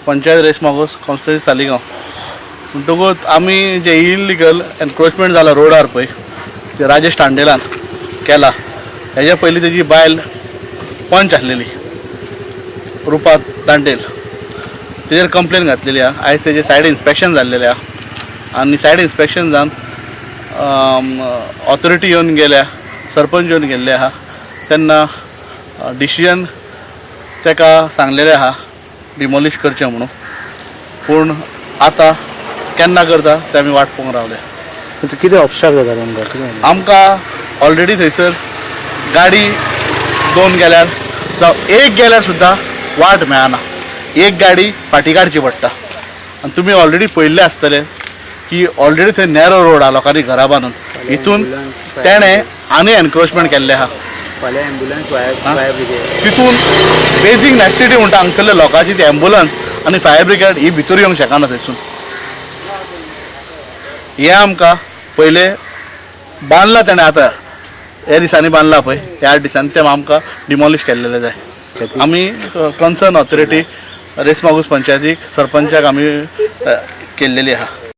Panchayat रेसमागोस constituency Saligao म्हणटकूच आमी जे इलिगल एनक्रोचमेंट जाला रोडार पळय जे राजेश तांडेलान केला हेज्या पयलीं तेजी बायल पंच आसलेली रुपा तांडेल तेजेर कंप्लेन घातलेली आहा. आयज तेजे सायड इन्स्पेक्शन जाल्लेलें आहा आनी सायड इन्स्पेक्शन जावन ऑथॉरिटी येवन गेल्या, सरपंच येवन गेल्ले आहा तेन्ना डिसिजन तेका सांगलेलें आहा डिमॉलिश करचें म्हणून. पूण आतां केन्ना करता तें आमी वाट पळोवंक रावले. कितें अपशाक जाता तुमकां? आमकां ऑलरेडी थंयसर गाडी 2 गेल्यार जावं 1 गेल्यार सुद्दां वाट मेळना. एक गाडी फाटी काडची पडटा आनी तुमी ऑलरेडी पळयल्लें आसतलें की ऑलरेडी थंय नॅरो रोड आहा लोकांनी घरा बांदून हितून तेणें आनी एनक्रोचमेंट केल्लें आहा. तितून बेजीक नॅसेसिटी म्हणटा हांगसरल्या लोकांची ती एम्बुलन्स आनी फायर ब्रिगेड ही भितर येवंक शकना थंयसून. हें आमकां पयलें बांदलां तेणें आतां ह्या दिसांनी बांदलां पळय ह्या 8 दिसांनी तें आमकां डिमॉलिश केल्लेलें जाय. आमी कन्सर्न ऑथॉरिटी रेसमागूस पंचायतीक सरपंचाक आमी केल्लेली आहा.